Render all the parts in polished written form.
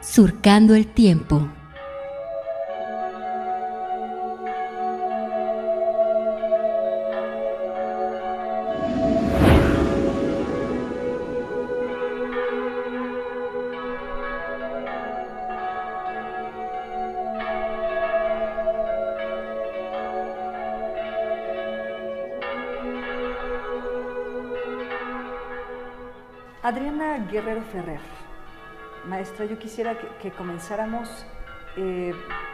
Surcando el tiempo. Adriana Guerrero Ferrer, maestra, yo quisiera que comenzáramos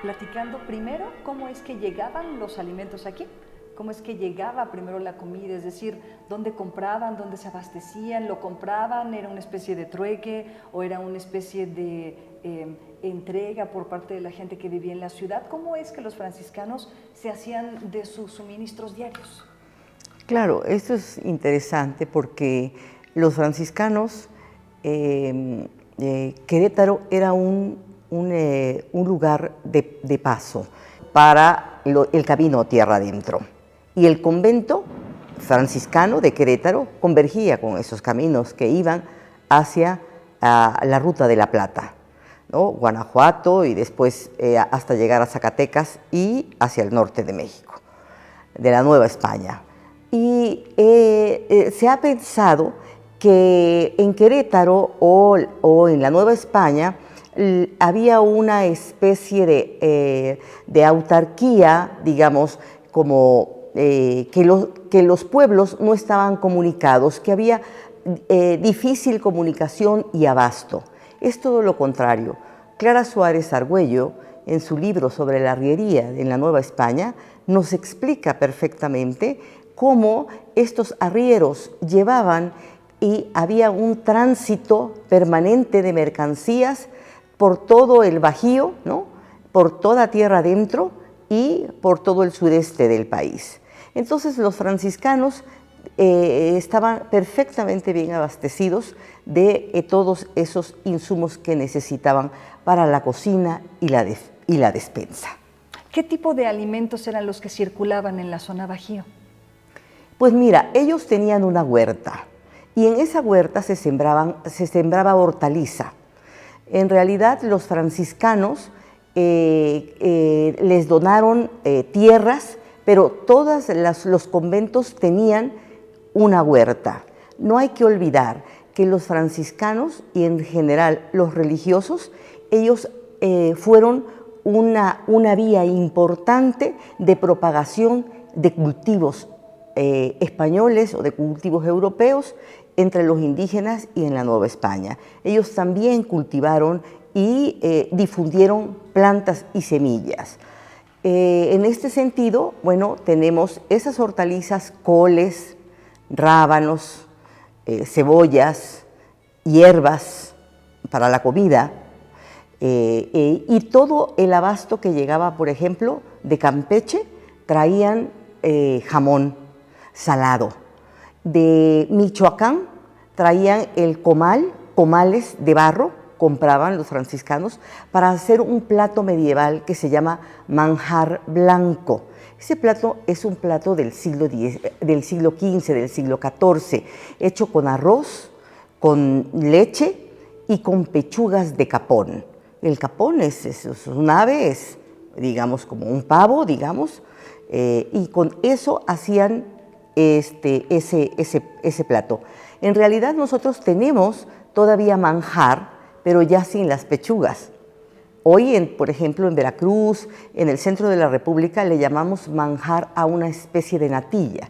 platicando primero cómo es que llegaban los alimentos aquí, cómo es que llegaba primero la comida, es decir, dónde compraban, dónde se abastecían, lo compraban, era una especie de trueque o era una especie de entrega por parte de la gente que vivía en la ciudad. ¿Cómo es que los franciscanos se hacían de sus suministros diarios? Claro, esto es interesante porque los franciscanos, Querétaro era un lugar de paso para el camino tierra adentro. Y el convento franciscano de Querétaro convergía con esos caminos que iban hacia la Ruta de la Plata, ¿no? Guanajuato y después hasta llegar a Zacatecas y hacia el norte de México, de la Nueva España. Y se ha pensado que en Querétaro o en la Nueva España había una especie de autarquía, digamos, como que los pueblos no estaban comunicados, que había difícil comunicación y abasto. Es todo lo contrario. Clara Suárez Argüello, en su libro sobre la arriería en la Nueva España, nos explica perfectamente cómo estos arrieros llevaban y había un tránsito permanente de mercancías por todo el Bajío, ¿no? Por toda tierra adentro y por todo el sureste del país. Entonces los franciscanos estaban perfectamente bien abastecidos de todos esos insumos que necesitaban para la cocina y la despensa. ¿Qué tipo de alimentos eran los que circulaban en la zona Bajío? Pues mira, ellos tenían una huerta. Y en esa huerta se sembraba hortaliza. En realidad los franciscanos les donaron tierras, pero todos los conventos tenían una huerta. No hay que olvidar que los franciscanos y en general los religiosos, ellos fueron una vía importante de propagación de cultivos españoles o de cultivos europeos entre los indígenas y en la Nueva España. Ellos también cultivaron y difundieron plantas y semillas. En este sentido, bueno, tenemos esas hortalizas, coles, rábanos, cebollas, hierbas para la comida, y todo el abasto que llegaba, por ejemplo, de Campeche, traían jamón salado. De Michoacán traían el comales de barro, compraban los franciscanos, para hacer un plato medieval que se llama manjar blanco. Ese plato es un plato del siglo XV, del siglo XIV, hecho con arroz, con leche y con pechugas de capón. El capón es un ave, es, digamos, como un pavo, digamos, y con eso hacían ese plato. En realidad nosotros tenemos todavía manjar, pero ya sin las pechugas. Hoy, por ejemplo, en Veracruz, en el centro de la República, le llamamos manjar a una especie de natilla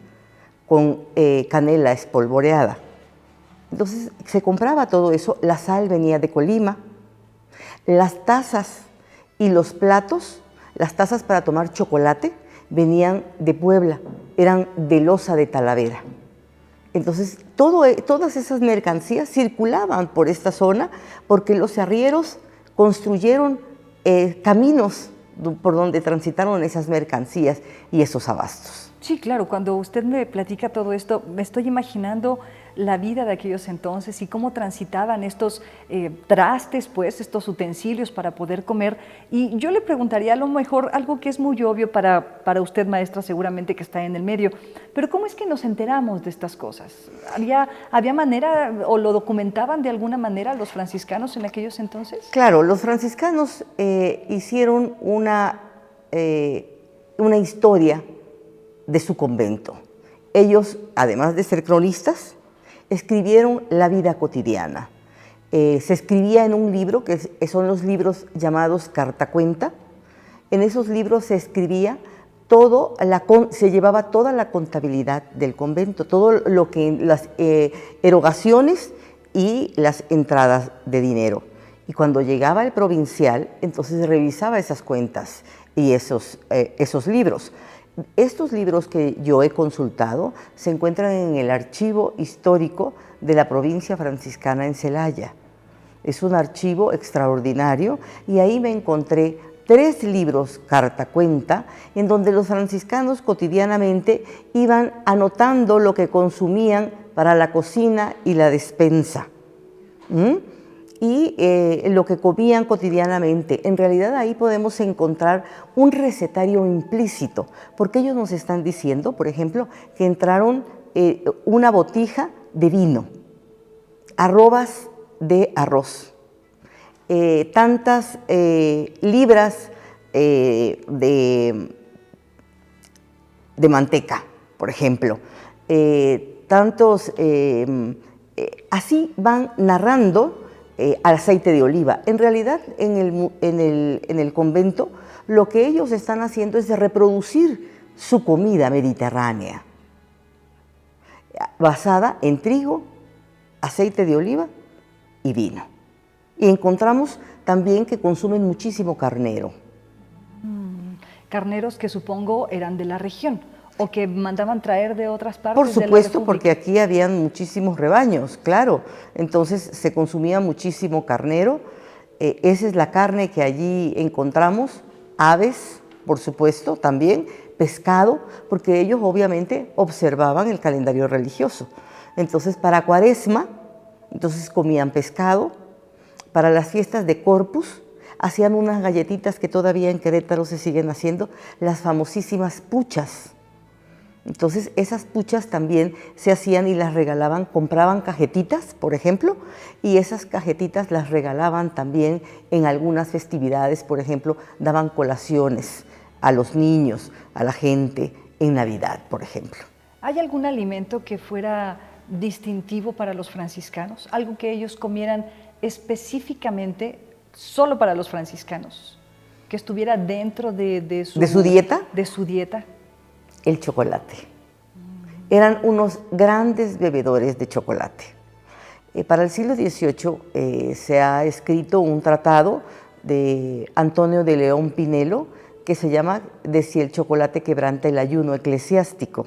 con canela espolvoreada. Entonces se compraba todo eso, la sal venía de Colima, las tazas y los platos, las tazas para tomar chocolate, venían de Puebla, eran de loza de Talavera. Entonces, todas esas mercancías circulaban por esta zona porque los arrieros construyeron caminos por donde transitaron esas mercancías y esos abastos. Sí, claro, cuando usted me platica todo esto, me estoy imaginando la vida de aquellos entonces y cómo transitaban estos trastes, pues, estos utensilios para poder comer. Y yo le preguntaría a lo mejor algo que es muy obvio para usted, maestra, seguramente que está en el medio, pero ¿cómo es que nos enteramos de estas cosas? ¿Había manera o lo documentaban de alguna manera los franciscanos en aquellos entonces? Claro, los franciscanos hicieron una historia de su convento. Ellos, además de ser cronistas, escribieron la vida cotidiana. Se escribía en un libro, que son los libros llamados Carta Cuenta. En esos libros se escribía se llevaba toda la contabilidad del convento, todo lo que las erogaciones y las entradas de dinero. Y cuando llegaba el provincial, entonces revisaba esas cuentas y esos libros. Estos libros que yo he consultado se encuentran en el archivo histórico de la provincia franciscana en Celaya. Es un archivo extraordinario y ahí me encontré 3 libros carta cuenta en donde los franciscanos cotidianamente iban anotando lo que consumían para la cocina y la despensa. Y lo que comían cotidianamente. En realidad ahí podemos encontrar un recetario implícito, porque ellos nos están diciendo, por ejemplo, que entraron una botija de vino, arrobas de arroz, tantas libras de manteca, por ejemplo, así van narrando al aceite de oliva. En realidad, en el convento, lo que ellos están haciendo es de reproducir su comida mediterránea, basada en trigo, aceite de oliva y vino. Y encontramos también que consumen muchísimo carnero. Carneros que supongo eran de la región o que mandaban traer de otras partes. Por de la supuesto, República. porque aquí habían muchísimos rebaños, claro. Entonces se consumía muchísimo carnero. Esa es la carne que allí encontramos. Aves, por supuesto, también. Pescado, porque ellos obviamente observaban el calendario religioso. Entonces, para Cuaresma, entonces comían pescado. Para las fiestas de Corpus, hacían unas galletitas que todavía en Querétaro se siguen haciendo, las famosísimas puchas. Entonces, esas puchas también se hacían y las regalaban, compraban cajetitas, por ejemplo, y esas cajetitas las regalaban también en algunas festividades, por ejemplo, daban colaciones a los niños, a la gente, en Navidad, por ejemplo. ¿Hay algún alimento que fuera distintivo para los franciscanos? ¿Algo que ellos comieran específicamente solo para los franciscanos? ¿Que estuviera dentro de su dieta? De su dieta. El chocolate. Eran unos grandes bebedores de chocolate. Para el siglo XVIII se ha escrito un tratado de Antonio de León Pinelo que se llama De si el chocolate quebranta el ayuno eclesiástico.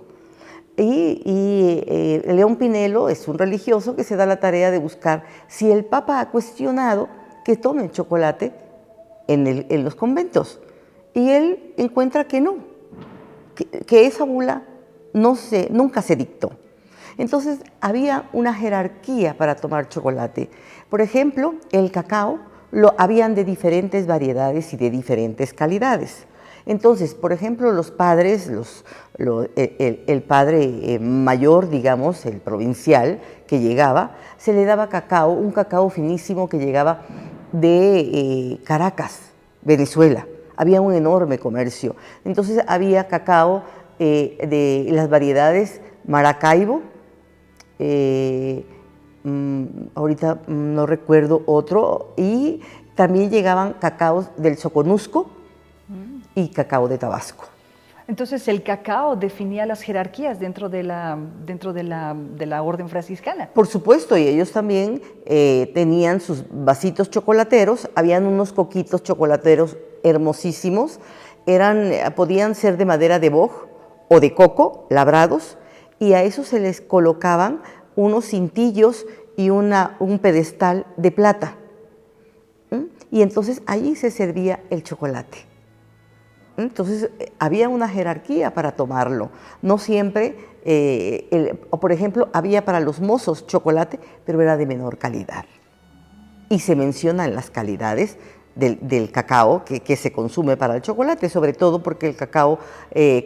Y León Pinelo es un religioso que se da la tarea de buscar si el Papa ha cuestionado que tomen chocolate en los conventos. Y él encuentra que no, que esa bula nunca se dictó. Entonces había una jerarquía para tomar chocolate. Por ejemplo, el cacao habían de diferentes variedades y de diferentes calidades. Entonces, por ejemplo, los padres, el padre mayor, digamos, el provincial que llegaba, se le daba cacao, un cacao finísimo que llegaba de Caracas, Venezuela. Había un enorme comercio. Entonces había cacao de las variedades Maracaibo, ahorita no recuerdo otro, y también llegaban cacaos del Soconusco y cacao de Tabasco. Entonces el cacao definía las jerarquías dentro de la orden franciscana. Por supuesto, y ellos también tenían sus vasitos chocolateros, habían unos coquitos chocolateros hermosísimos, podían ser de madera de boj o de coco, labrados, y a eso se les colocaban unos cintillos y un pedestal de plata. Y entonces allí se servía el chocolate. Entonces, había una jerarquía para tomarlo. No siempre, por ejemplo, había para los mozos chocolate, pero era de menor calidad. Y se mencionan las calidades del cacao que se consume para el chocolate, sobre todo porque el cacao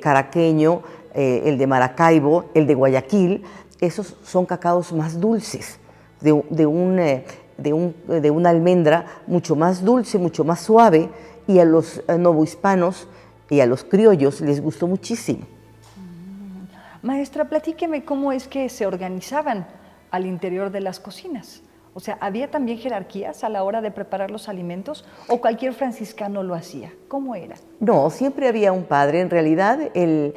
caraqueño, el de Maracaibo, el de Guayaquil, esos son cacaos más dulces, de una almendra mucho más dulce, mucho más suave, y a los novohispanos y a los criollos les gustó muchísimo. Maestra, platíqueme cómo es que se organizaban al interior de las cocinas. O sea, ¿había también jerarquías a la hora de preparar los alimentos o cualquier franciscano lo hacía? ¿Cómo era? No, siempre había un padre. En realidad, el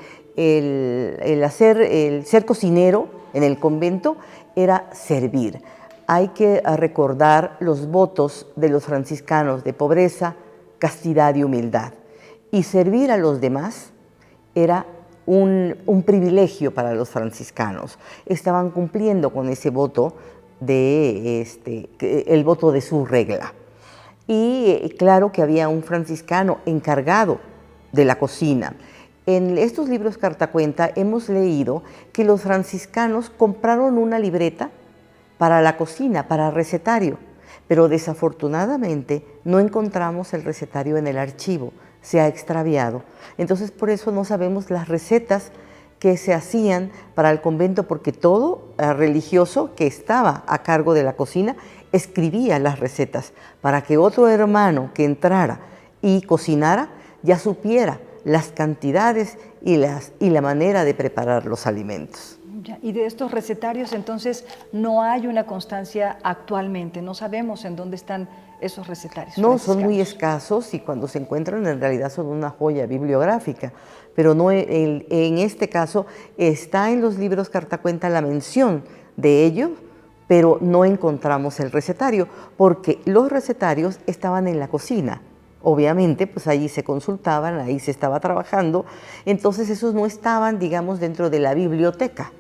ser cocinero en el convento era servir. Hay que recordar los votos de los franciscanos de pobreza, castidad y humildad. Y servir a los demás era un privilegio para los franciscanos. Estaban cumpliendo con ese voto el voto de su regla. Y claro que había un franciscano encargado de la cocina. En estos libros Cartacuenta hemos leído que los franciscanos compraron una libreta para la cocina, para recetario, pero desafortunadamente no encontramos el recetario en el archivo, se ha extraviado. Entonces por eso no sabemos las recetas que se hacían para el convento, porque todo religioso que estaba a cargo de la cocina escribía las recetas para que otro hermano que entrara y cocinara ya supiera las cantidades y la manera de preparar los alimentos. Y de estos recetarios, entonces, no hay una constancia actualmente, no sabemos en dónde están esos recetarios. No, son muy escasos y cuando se encuentran en realidad son una joya bibliográfica, pero no, en este caso está en los libros Cartacuenta la mención de ello, pero no encontramos el recetario, porque los recetarios estaban en la cocina. Obviamente, pues ahí se consultaban, ahí se estaba trabajando, entonces esos no estaban, digamos, dentro de la biblioteca.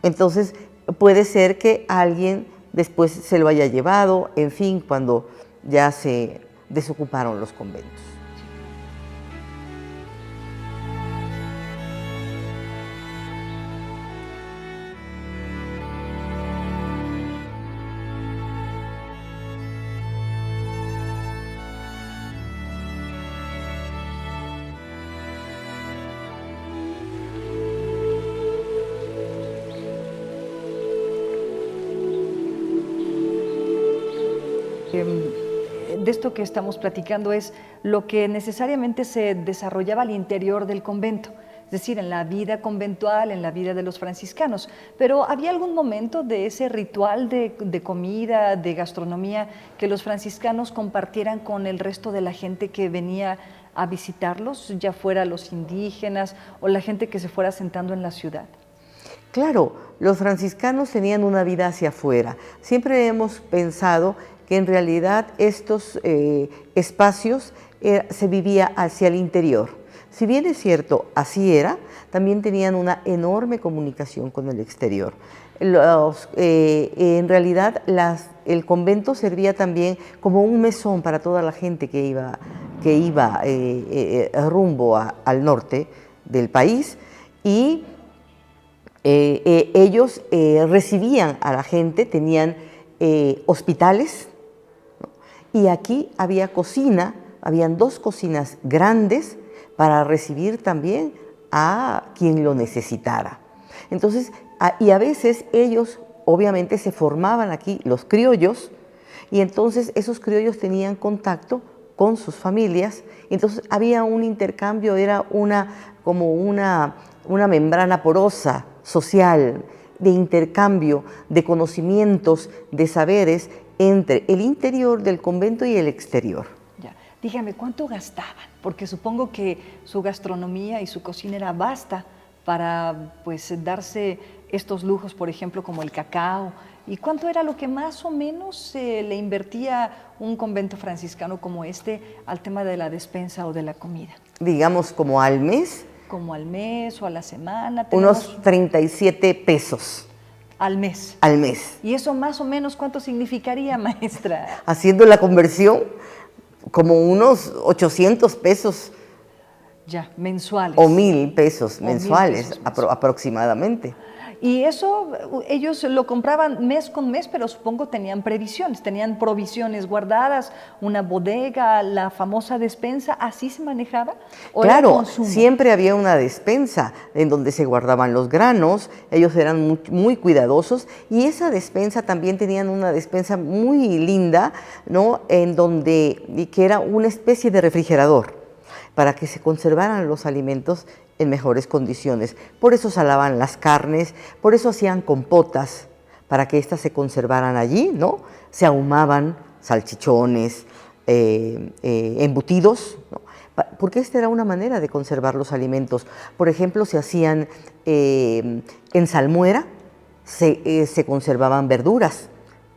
Entonces, puede ser que alguien después se lo haya llevado, en fin, cuando ya se desocuparon los conventos. De esto que estamos platicando es lo que necesariamente se desarrollaba al interior del convento, es decir, en la vida conventual, en la vida de los franciscanos. Pero ¿había algún momento de ese ritual de comida, de gastronomía, que los franciscanos compartieran con el resto de la gente que venía a visitarlos, ya fuera los indígenas o la gente que se fuera asentando en la ciudad? Claro, los franciscanos tenían una vida hacia afuera. Siempre hemos pensado que en realidad estos espacios se vivía hacia el interior. Si bien es cierto, así era, también tenían una enorme comunicación con el exterior. En realidad el convento servía también como un mesón para toda la gente que iba rumbo al norte del país, y ellos recibían a la gente, tenían hospitales, y aquí había cocina, habían 2 cocinas grandes para recibir también a quien lo necesitara. Entonces, y a veces ellos obviamente se formaban aquí, los criollos, y entonces esos criollos tenían contacto con sus familias, entonces había un intercambio, era como una membrana porosa social de intercambio de conocimientos, de saberes entre el interior del convento y el exterior. Ya. Dígame, ¿cuánto gastaban? Porque supongo que su gastronomía y su cocina era vasta para pues darse estos lujos, por ejemplo, como el cacao. ¿Y cuánto era lo que más o menos le invertía un convento franciscano como este al tema de la despensa o de la comida? Digamos como al mes. Como al mes o a la semana. Unos 37 pesos. Al mes. Al mes. ¿Y eso más o menos cuánto significaría, maestra? Haciendo la conversión, como unos 800 pesos Ya, mensuales. o 1,000 pesos O 1,000 mensuales, pesos mensuales. aproximadamente. Y eso ellos lo compraban mes con mes, pero supongo tenían previsiones, tenían provisiones guardadas, una bodega, la famosa despensa, ¿así se manejaba? ¿O era Claro, consumo? siempre había una despensa en donde se guardaban los granos, ellos eran muy cuidadosos y esa despensa también tenían una despensa muy linda, ¿no? En donde, y que era una especie de refrigerador para que se conservaran los alimentos en mejores condiciones. Por eso salaban las carnes, por eso hacían compotas, para que éstas se conservaran allí, ¿no? Se ahumaban salchichones, embutidos, ¿no? Porque esta era una manera de conservar los alimentos. Por ejemplo, se hacían en salmuera, se conservaban verduras,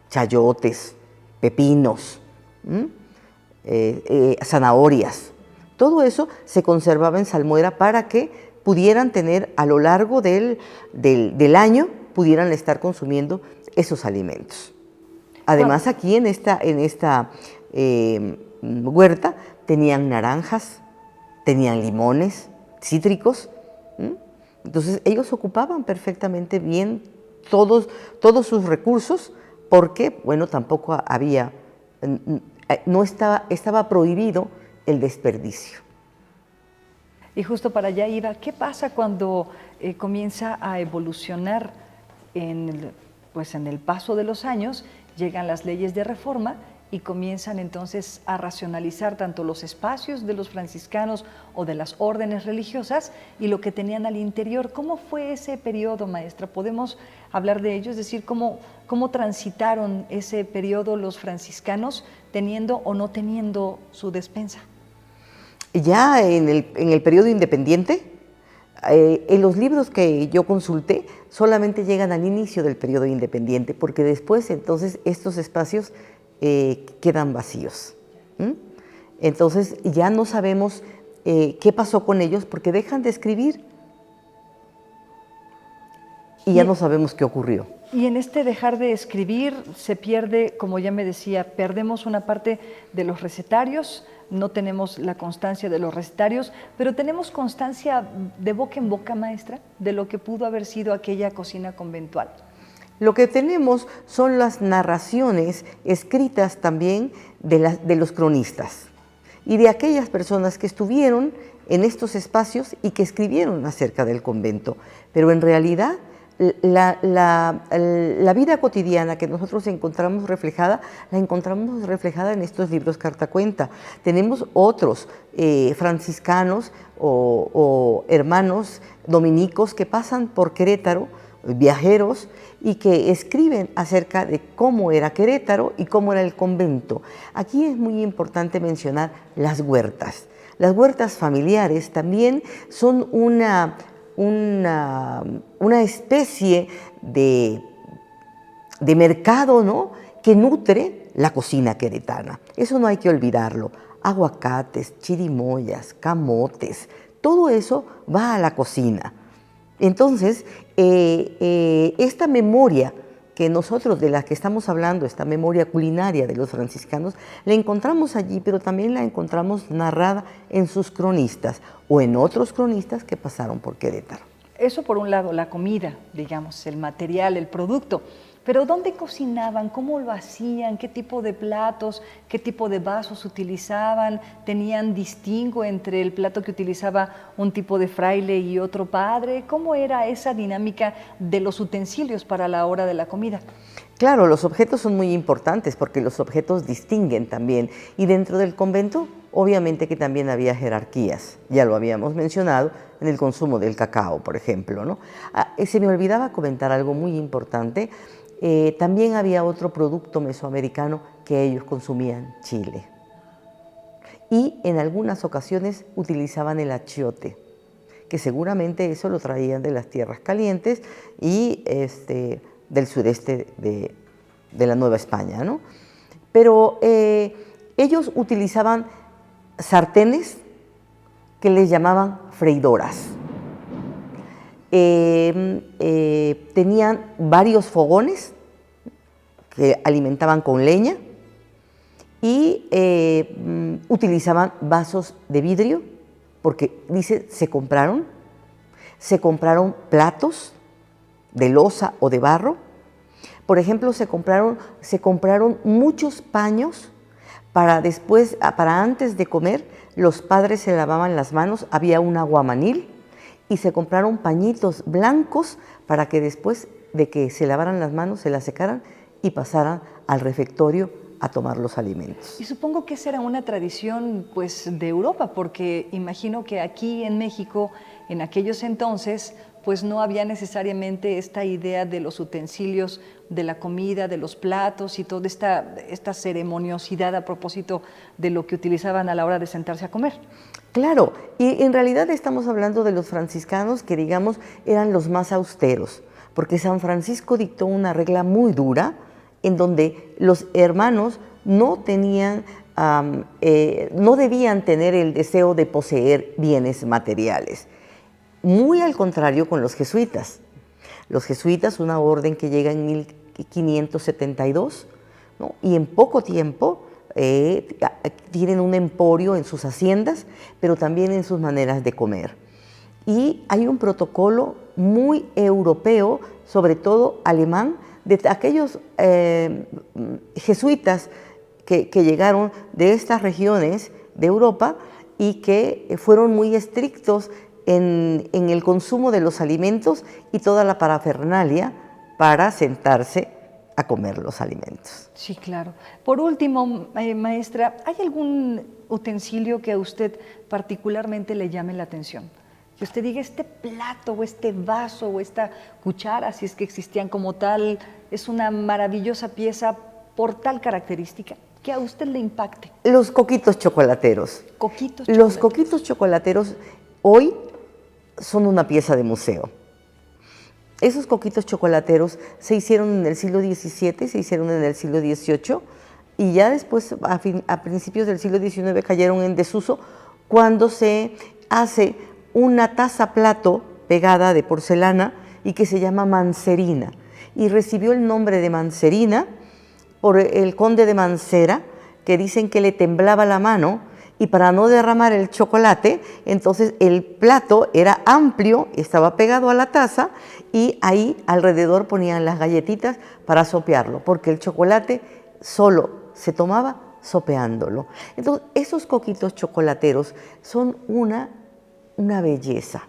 chayotes, pepinos, zanahorias. Todo eso se conservaba en salmuera para que pudieran tener a lo largo del año, pudieran estar consumiendo esos alimentos. Además, aquí en esta huerta tenían naranjas, tenían limones, cítricos. Entonces, ellos ocupaban perfectamente bien todos sus recursos porque, bueno, tampoco había, estaba prohibido el desperdicio. Y justo para allá iba, ¿qué pasa cuando comienza a evolucionar pues en el paso de los años? Llegan las leyes de reforma y comienzan entonces a racionalizar tanto los espacios de los franciscanos o de las órdenes religiosas y lo que tenían al interior. ¿Cómo fue ese periodo, maestra? ¿Podemos hablar de ello? Es decir, ¿cómo transitaron ese periodo los franciscanos teniendo o no teniendo su despensa? Ya en el periodo independiente, en los libros que yo consulté solamente llegan al inicio del periodo independiente, porque después entonces estos espacios quedan vacíos. Entonces ya no sabemos qué pasó con ellos porque dejan de escribir y ya no sabemos qué ocurrió. Y en este dejar de escribir se pierde, como ya me decía, perdemos una parte de los recetarios, no tenemos la constancia de los recetarios, pero tenemos constancia de boca en boca, maestra, de lo que pudo haber sido aquella cocina conventual. Lo que tenemos son las narraciones escritas también de los cronistas y de aquellas personas que estuvieron en estos espacios y que escribieron acerca del convento, pero en realidad la vida cotidiana que nosotros encontramos reflejada, la encontramos reflejada en estos libros cartacuenta. Tenemos otros franciscanos o hermanos dominicos que pasan por Querétaro, viajeros, y que escriben acerca de cómo era Querétaro y cómo era el convento. Aquí es muy importante mencionar las huertas. Las huertas familiares también son una especie de mercado, ¿no?, que nutre la cocina queretana. Eso no hay que olvidarlo. Aguacates, chirimoyas, camotes, todo eso va a la cocina. Entonces, esta memoria que nosotros, de la que estamos hablando, esta memoria culinaria de los franciscanos, la encontramos allí, pero también la encontramos narrada en sus cronistas o en otros cronistas que pasaron por Querétaro. Eso por un lado, la comida, digamos, el material, el producto. Pero ¿dónde cocinaban? ¿Cómo lo hacían? ¿Qué tipo de platos? ¿Qué tipo de vasos utilizaban? ¿Tenían distingo entre el plato que utilizaba un tipo de fraile y otro padre? ¿Cómo era esa dinámica de los utensilios para la hora de la comida? Claro, los objetos son muy importantes porque los objetos distinguen también. Y dentro del convento, obviamente que también había jerarquías. Ya lo habíamos mencionado en el consumo del cacao, por ejemplo, ¿no? Se me olvidaba comentar algo muy importante. También había otro producto mesoamericano que ellos consumían, chile. Y en algunas ocasiones utilizaban el achiote, que seguramente eso lo traían de las tierras calientes y del sureste de la Nueva España, ¿no? Pero ellos utilizaban sartenes que les llamaban freidoras. Tenían varios fogones que alimentaban con leña y utilizaban vasos de vidrio porque dice, se compraron platos de loza o de barro. Por ejemplo, se compraron muchos paños para después, para antes de comer, los padres se lavaban las manos, había un aguamanil, y se compraron pañitos blancos para que después de que se lavaran las manos, se las secaran y pasaran al refectorio a tomar los alimentos. Y supongo que esa era una tradición pues de Europa, porque imagino que aquí en México, en aquellos entonces, pues no había necesariamente esta idea de los utensilios de la comida, de los platos y toda esta ceremoniosidad a propósito de lo que utilizaban a la hora de sentarse a comer. Claro, y en realidad estamos hablando de los franciscanos, que digamos eran los más austeros, porque San Francisco dictó una regla muy dura en donde los hermanos no tenían, no debían tener el deseo de poseer bienes materiales. Muy al contrario con los jesuitas. Los jesuitas, una orden que llega en 1572, ¿no? Y en poco tiempo tienen un emporio en sus haciendas, pero también en sus maneras de comer. Y hay un protocolo muy europeo, sobre todo alemán, de aquellos jesuitas que llegaron de estas regiones de Europa y que fueron muy estrictos en el consumo de los alimentos y toda la parafernalia para sentarse a comer los alimentos. Sí, claro. Por último, maestra, ¿hay algún utensilio que a usted particularmente le llame la atención? Que usted diga, este plato o este vaso o esta cuchara, si es que existían como tal, es una maravillosa pieza por tal característica, que a usted le impacte. Los coquitos chocolateros. Coquitos chocolateros. Los coquitos chocolateros hoy son una pieza de museo. Esos coquitos chocolateros se hicieron en el siglo XVII, se hicieron en el siglo XVIII y ya después, a principios del siglo XIX, cayeron en desuso cuando se hace una taza plato pegada de porcelana y que se llama mancerina, y recibió el nombre de mancerina por el conde de Mancera, que dicen que le temblaba la mano, y para no derramar el chocolate, entonces el plato era amplio, estaba pegado a la taza, y ahí alrededor ponían las galletitas para sopearlo, porque el chocolate solo se tomaba sopeándolo. Entonces, esos coquitos chocolateros son una belleza.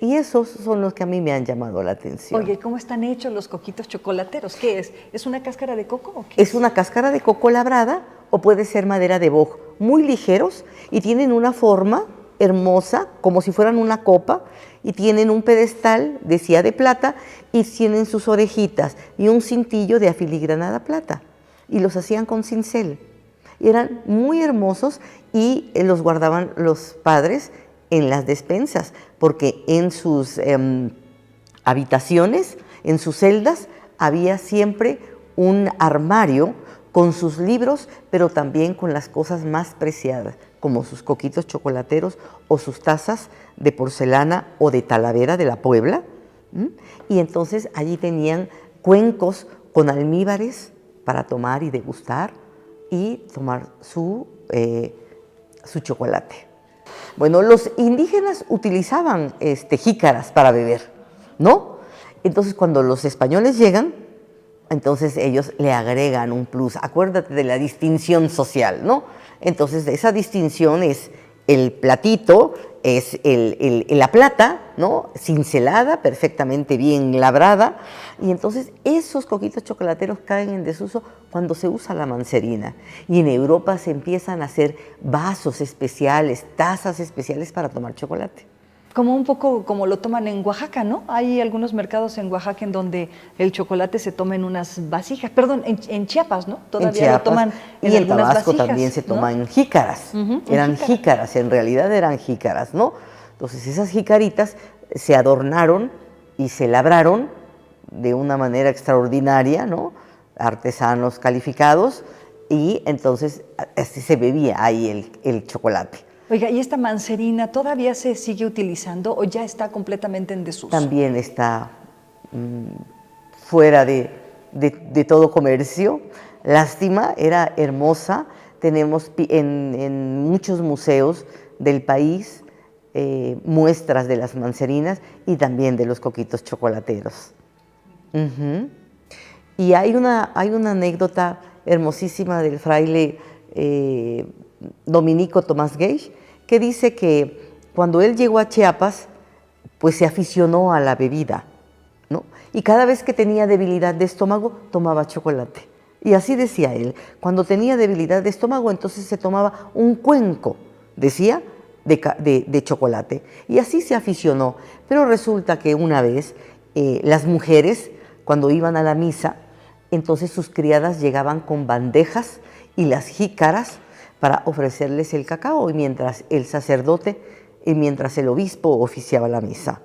Y esos son los que a mí me han llamado la atención. Oye, ¿cómo están hechos los coquitos chocolateros? ¿Qué es? ¿Es una cáscara de coco o qué? Es una cáscara de coco labrada o puede ser madera de boj, muy ligeros y tienen una forma hermosa, como si fueran una copa, y tienen un pedestal de cía de plata y tienen sus orejitas y un cintillo de afiligranada plata. Y los hacían con cincel. Y eran muy hermosos y los guardaban los padres en las despensas, porque en sus habitaciones, en sus celdas, había siempre un armario con sus libros, pero también con las cosas más preciadas, como sus coquitos chocolateros o sus tazas de porcelana o de Talavera de la Puebla. Y entonces allí tenían cuencos con almíbares para tomar y degustar y tomar su chocolate. Bueno, los indígenas utilizaban jícaras para beber, ¿no? Entonces, cuando los españoles llegan, entonces ellos le agregan un plus. Acuérdate de la distinción social, ¿no? Entonces, esa distinción es el platito, es la plata, ¿no? Cincelada, perfectamente bien labrada. Y entonces esos coquitos chocolateros caen en desuso cuando se usa la mancerina. Y en Europa se empiezan a hacer vasos especiales, tazas especiales para tomar chocolate. Como un poco como lo toman en Oaxaca, ¿no? Hay algunos mercados en Oaxaca en donde el chocolate se toma en unas vasijas. Perdón, en Chiapas, ¿no? Todavía en Chiapas, lo toman en algunas vasijas. Y en Tabasco también se toma, ¿no? En jícaras. Eran jícaras, en realidad eran jícaras, ¿no? Entonces esas jicaritas se adornaron y se labraron de una manera extraordinaria, ¿no? Artesanos calificados, y entonces así se bebía ahí el chocolate. Oiga, ¿y esta mancerina todavía se sigue utilizando o ya está completamente en desuso? También está fuera de todo comercio. Lástima, era hermosa. Tenemos en muchos museos del país muestras de las manzaninas y también de los coquitos chocolateros. Y hay una anécdota hermosísima del fraile dominico Tomás Gage, que dice que cuando él llegó a Chiapas, pues se aficionó a la bebida, ¿no? Y cada vez que tenía debilidad de estómago, tomaba chocolate. Y así decía él, cuando tenía debilidad de estómago, entonces se tomaba un cuenco, decía, de chocolate. Y así se aficionó. Pero resulta que una vez las mujeres, cuando iban a la misa, entonces sus criadas llegaban con bandejas y las jícaras para ofrecerles el cacao, y mientras el sacerdote y mientras el obispo oficiaba la misa.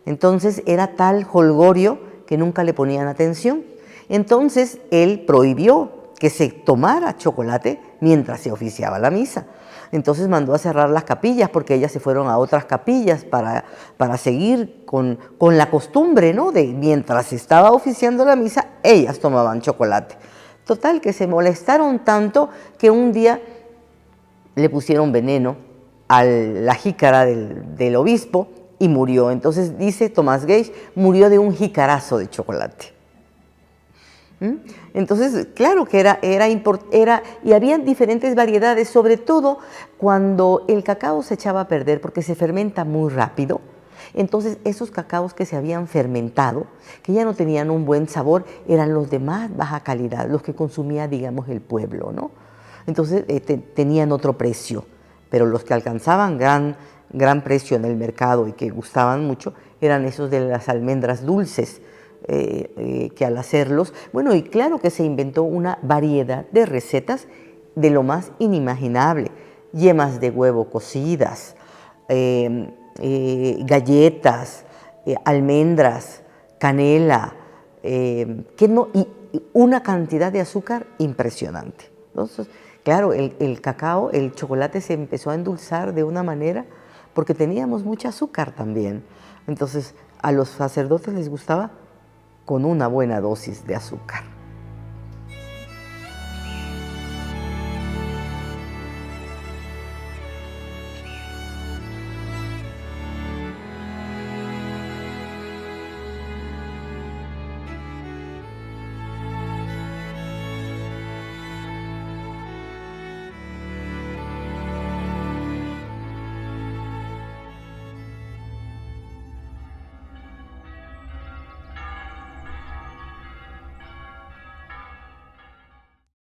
Entonces era tal jolgorio que nunca le ponían atención. Entonces él prohibió que se tomara chocolate mientras se oficiaba la misa. Entonces mandó a cerrar las capillas porque ellas se fueron a otras capillas para seguir con la costumbre, ¿no? De mientras estaba oficiando la misa, ellas tomaban chocolate. Total, que se molestaron tanto que un día le pusieron veneno a la jícara del obispo y murió. Entonces dice Tomás Gage, murió de un jicarazo de chocolate. Entonces, claro que era y había diferentes variedades, sobre todo cuando el cacao se echaba a perder porque se fermenta muy rápido. Entonces, esos cacaos que se habían fermentado, que ya no tenían un buen sabor, eran los de más baja calidad, los que consumía, digamos, el pueblo, ¿no? Entonces, tenían otro precio, pero los que alcanzaban gran precio en el mercado y que gustaban mucho eran esos de las almendras dulces, que al hacerlos, bueno, y claro que se inventó una variedad de recetas de lo más inimaginable, yemas de huevo cocidas, galletas, almendras, canela, y una cantidad de azúcar impresionante. Entonces, claro, el cacao, el chocolate se empezó a endulzar de una manera porque teníamos mucha azúcar también. Entonces, a los sacerdotes les gustaba con una buena dosis de azúcar.